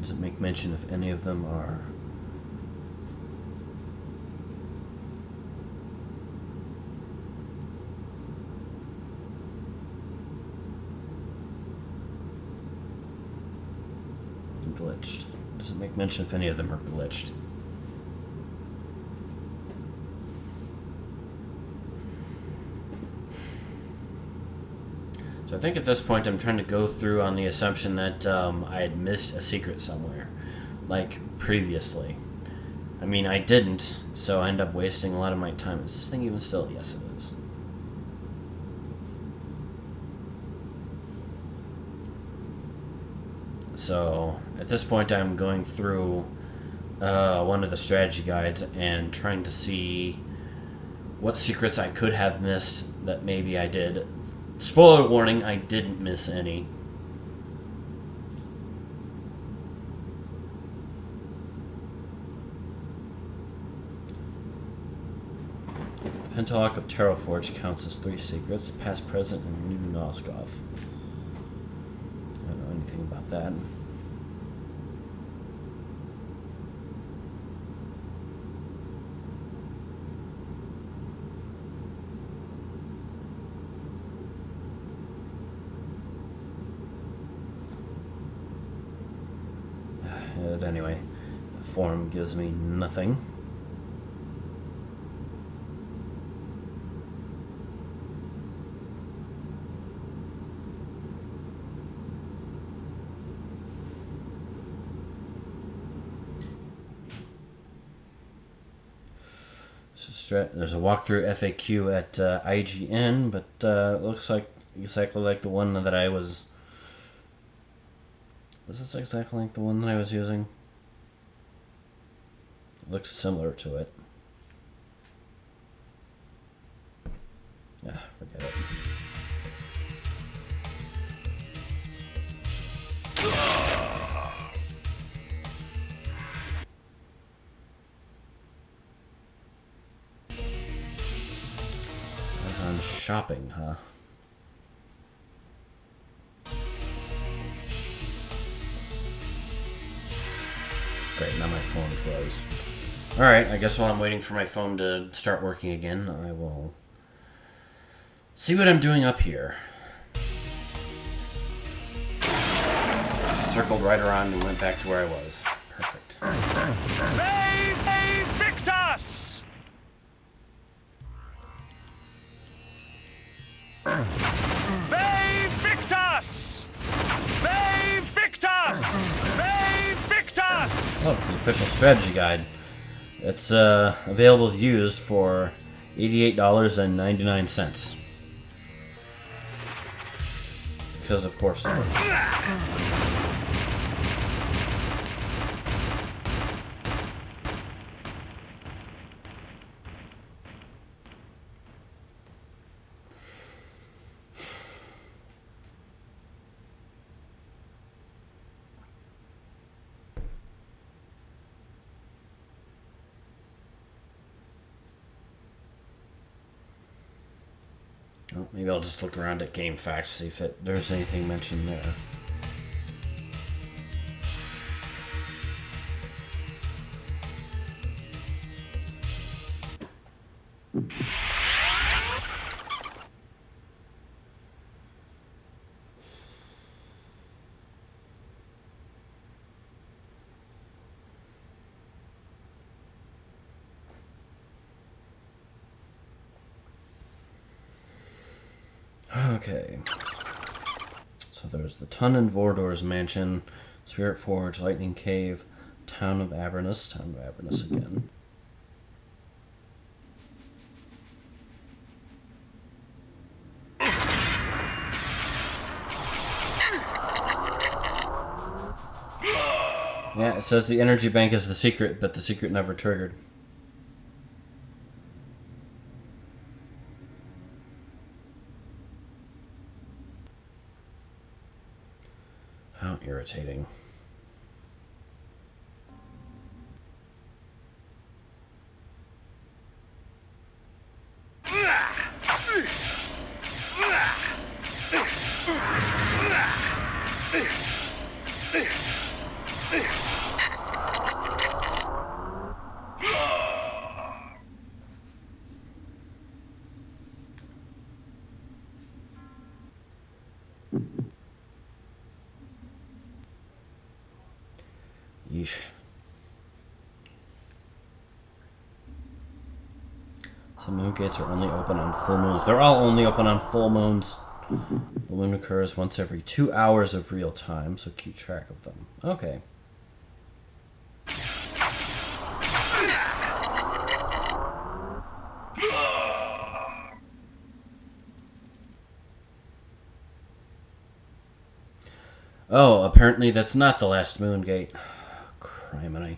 Does it make mention if any of them are... glitched? Does it make mention if any of them are glitched? So I think at this point I'm trying to go through on the assumption that I had missed a secret somewhere, like previously. I mean, I didn't, so I end up wasting a lot of my time. Is this thing even still? Yes, it is. So at this point I'm going through one of the strategy guides and trying to see what secrets I could have missed that maybe I did. Spoiler warning, I didn't miss any. The Pentalock of Terrorforge counts as 3 secrets, past, present, and new Nosgoth. I don't know anything about that. But anyway, the forum gives me nothing. There's a walkthrough FAQ at IGN, but it looks like exactly like the one that I was... Is this exactly like the one that I was using? It looks similar to it. Yeah, forget it. That's on shopping, huh? Great, now my phone froze. Alright, I guess while I'm waiting for my phone to start working again, I will see what I'm doing up here. Just circled right around and went back to where I was. Perfect. They Victus! They Victus! They Victus! They Victus! Oh, it's the official strategy guide. It's available used for $88.99. Because of course it is. Well, maybe I'll just look around at Game Facts, see if there's anything mentioned there. Okay. So there's the Tun and Vordor's Mansion, Spirit Forge, Lightning Cave, Town of Avernus again. Yeah, it says the energy bank is the secret, but the secret never triggered. How irritating. Eesh. Some moon gates are only open on full moons. They're all only open on full moons. The moon occurs once every 2 hours of real time, so keep track of them. Okay. Oh, apparently that's not the last moon gate. Criminy.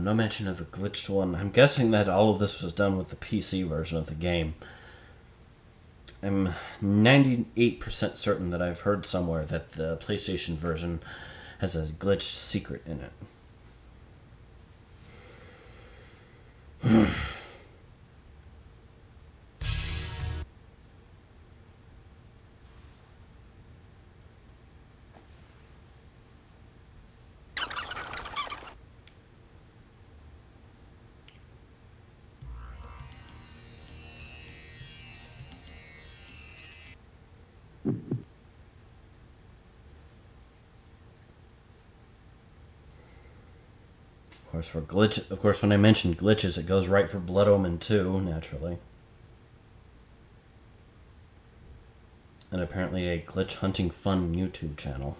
No mention of a glitched one. I'm guessing that all of this was done with the PC version of the game. I'm 98% certain that I've heard somewhere that the PlayStation version has a glitched secret in it. Of course, when I mentioned glitches, it goes right for Blood Omen 2, naturally. And apparently a glitch hunting fun YouTube channel.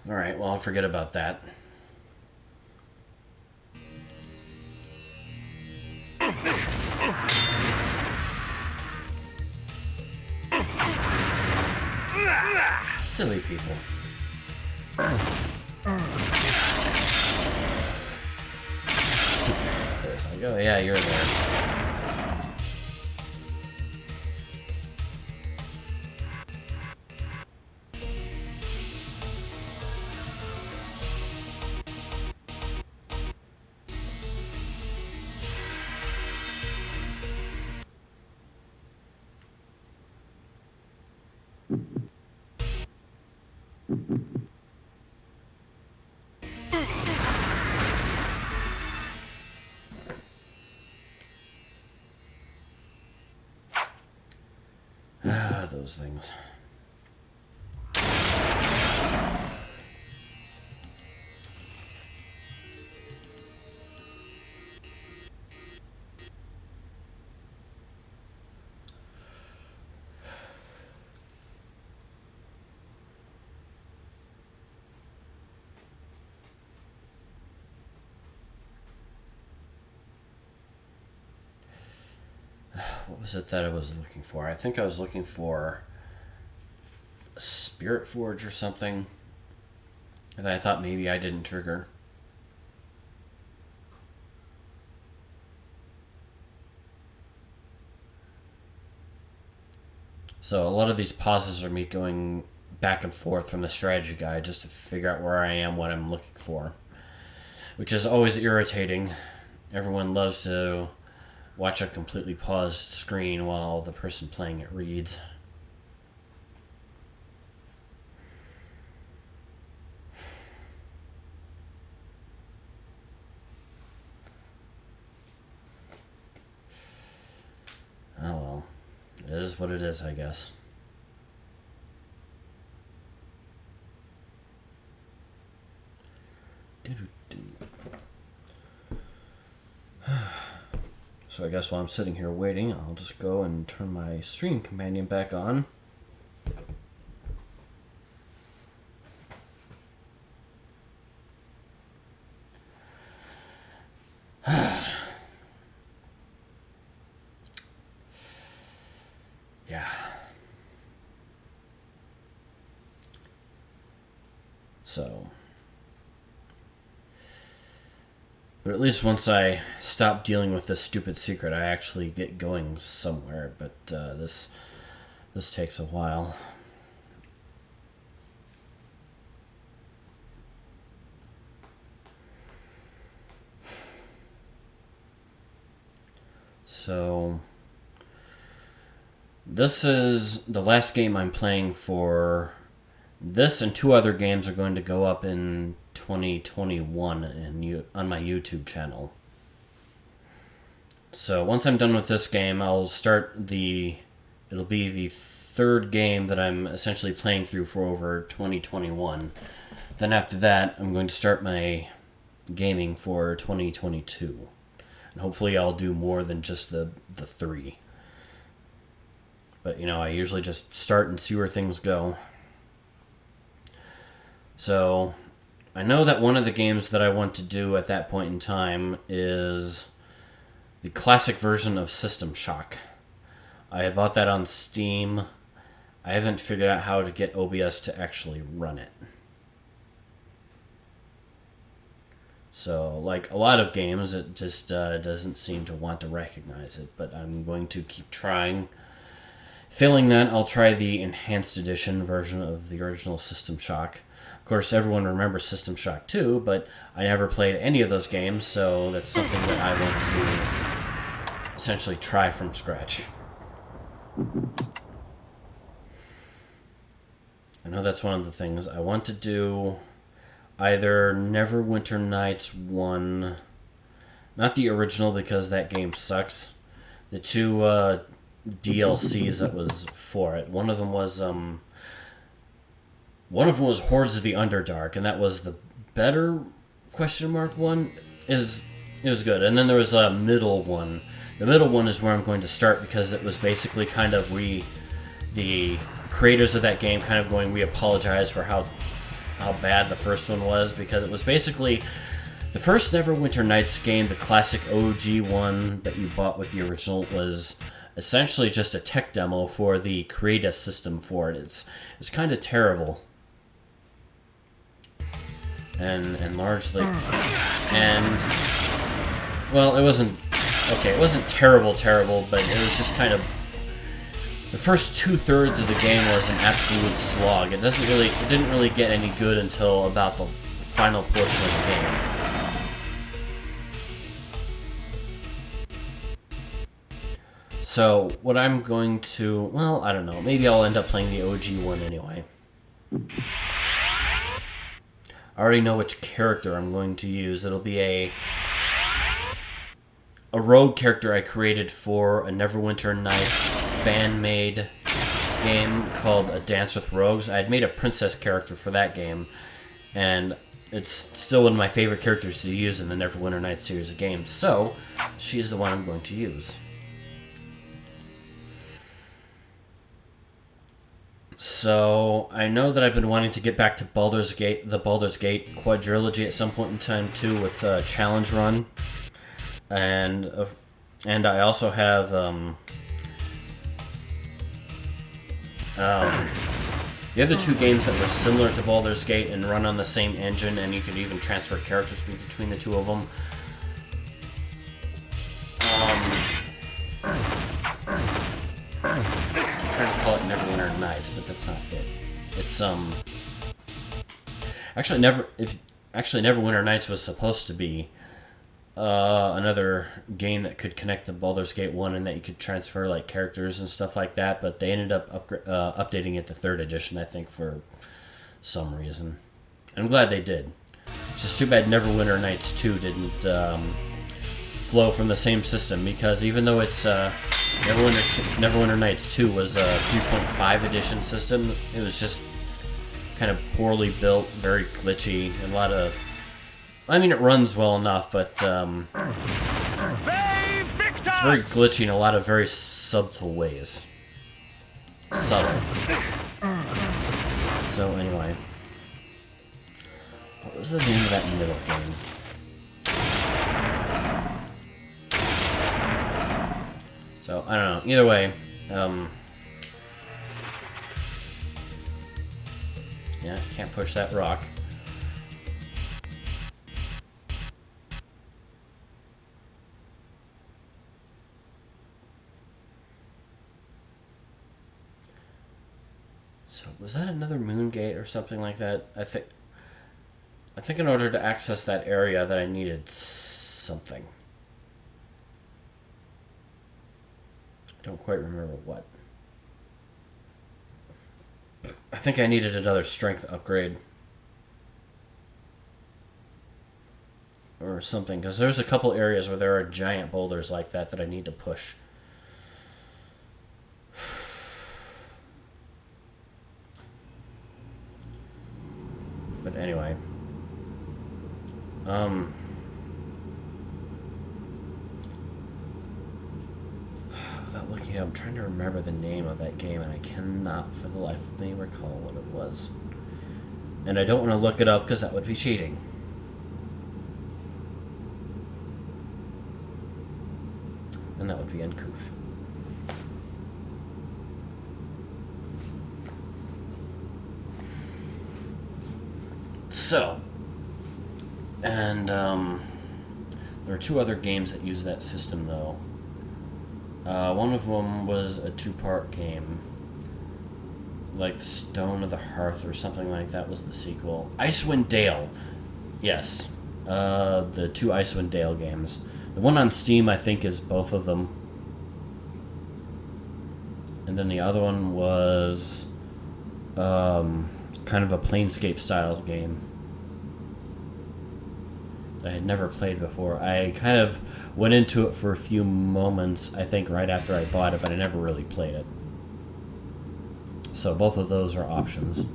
Alright, well, I'll forget about that. Silly people. There's like, oh yeah, you're there. Those things. What was it that I was looking for? I think I was looking for a Spirit Forge or something that I thought maybe I didn't trigger. So a lot of these pauses are me going back and forth from the strategy guide just to figure out where I am, what I'm looking for. Which is always irritating. Everyone loves to watch a completely paused screen while the person playing it reads. Oh well. It is what it is, I guess. So I guess while I'm sitting here waiting, I'll just go and turn my stream companion back on. Yeah. So, but at least once I stop dealing with this stupid secret, I actually get going somewhere. But this takes a while. So, this is the last game I'm playing for. This and 2 other games are going to go up in 2021 on my YouTube channel. So once I'm done with this game, I'll start it'll be the 3rd game that I'm essentially playing through for over 2021. Then after that, I'm going to start my gaming for 2022. And hopefully I'll do more than just the 3. But, I usually just start and see where things go. So, I know that one of the games that I want to do at that point in time is the classic version of System Shock. I had bought that on Steam. I haven't figured out how to get OBS to actually run it. So, like a lot of games, it just doesn't seem to want to recognize it, but I'm going to keep trying. Failing that, I'll try the Enhanced Edition version of the original System Shock. Of course, everyone remembers System Shock 2, but I never played any of those games, so that's something that I want to essentially try from scratch. I know that's one of the things I want to do. Either Neverwinter Nights 1, not the original because that game sucks. The 2 DLCs that was for it. One of them was Hordes of the Underdark, and that was the better one. It was good. And then there was a middle one. The middle one is where I'm going to start because it was basically kind of the creators of that game kind of going, we apologize for how bad the first one was, because it was basically the first Neverwinter Nights game, the classic OG one that you bought with the original, was essentially just a tech demo for the Create system for it. It's kind of terrible. And largely, well, it wasn't terrible, but it was just kind of, the first 2/3 of the game was an absolute slog. It didn't really get any good until about the final portion of the game. So, what I'm going to, well, I don't know, maybe I'll end up playing the OG one anyway. I already know which character I'm going to use. It'll be a rogue character I created for a Neverwinter Nights fan-made game called A Dance with Rogues. I had made a princess character for that game, and it's still one of my favorite characters to use in the Neverwinter Nights series of games, so she is the one I'm going to use. So, I know that I've been wanting to get back to the Baldur's Gate quadrilogy at some point in time too, with Challenge Run, and I also have the other 2 games that were similar to Baldur's Gate and run on the same engine, and you could even transfer characters between the 2 of them. I'm trying to call it Neverwinter Nights, but that's not it. It's actually Neverwinter Nights was supposed to be another game that could connect to Baldur's Gate 1 and that you could transfer like characters and stuff like that, but they ended up updating it to 3rd edition, I think, for some reason. And I'm glad they did. It's just too bad Neverwinter Nights 2 didn't flow from the same system, because even though it's Neverwinter Nights 2 was a 3.5 edition system, it was just kind of poorly built, very glitchy, and a lot of, I mean, it runs well enough, but it's It's very glitchy in a lot of very subtle ways. Subtle. So anyway, what was the name of that middle game? So I don't know. Either way, yeah, can't push that rock. So was that another moon gate or something like that? I think in order to access that area that I needed something. I don't quite remember what. I think I needed another strength upgrade. Or something, because there's a couple areas where there are giant boulders like that that I need to push. But anyway. Without looking at it, I'm trying to remember the name of that game, and I cannot for the life of me recall what it was. And I don't want to look it up because that would be cheating. And that would be uncouth. So, and there are two other games that use that system, though. One of them was a two-part game, like Stone of the Hearth or something like that was the sequel. Icewind Dale, yes, the two Icewind Dale games. The one on Steam, I think, is both of them. And then the other one was kind of a Planescape style game that I had never played before. I kind of went into it for a few moments, I think, right after I bought it, but I never really played it. So both of those are options.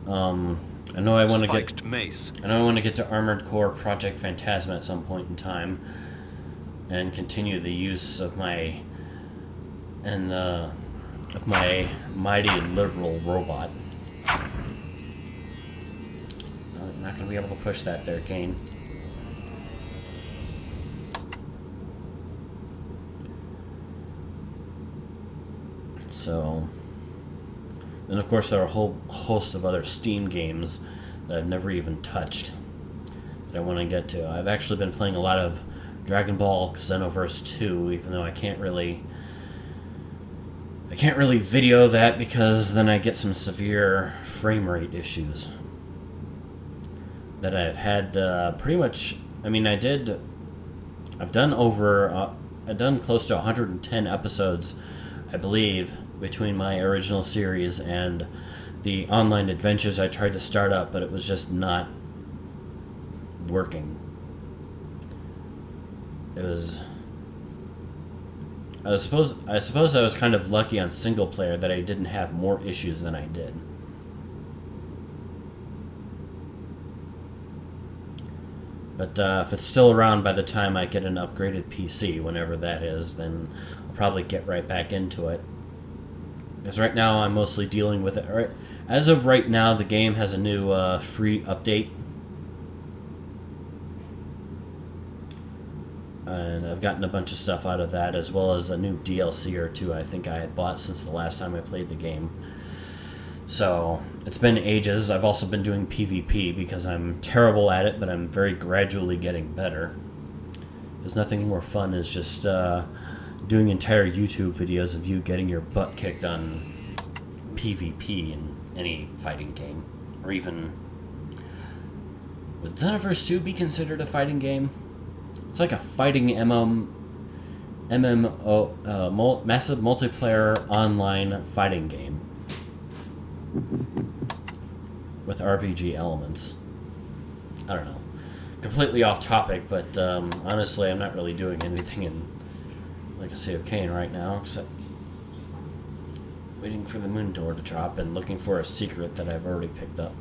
I know I want to get. Mace. I know I want to get to Armored Core Project Phantasma at some point in time, and continue the use of my mighty liberal robot. I'm not going to be able to push that there, Kain. So, then of course there are a whole host of other Steam games that I've never even touched that I want to get to. I've actually been playing a lot of Dragon Ball Xenoverse 2, even though I can't really video that because then I get some severe frame rate issues that I've had pretty much. I mean, I've done close to 110 episodes, I believe, between my original series and the online adventures I tried to start up, but it was just not working. I suppose I was kind of lucky on single player that I didn't have more issues than I did. But if it's still around by the time I get an upgraded PC, whenever that is, then I'll probably get right back into it. Because right now I'm mostly dealing with it. Right, as of right now, the game has a new free update. And I've gotten a bunch of stuff out of that, as well as a new DLC or two I think I had bought since the last time I played the game. So, it's been ages. I've also been doing PvP because I'm terrible at it, but I'm very gradually getting better. There's nothing more fun as just doing entire YouTube videos of you getting your butt kicked on PvP in any fighting game. Or even... Would Xenoverse 2 be considered a fighting game? It's like a fighting MMO, massive multiplayer online fighting game with RPG elements. I don't know. Completely off topic, but honestly, I'm not really doing anything in Legacy of Kain right now, except waiting for the moon door to drop and looking for a secret that I've already picked up.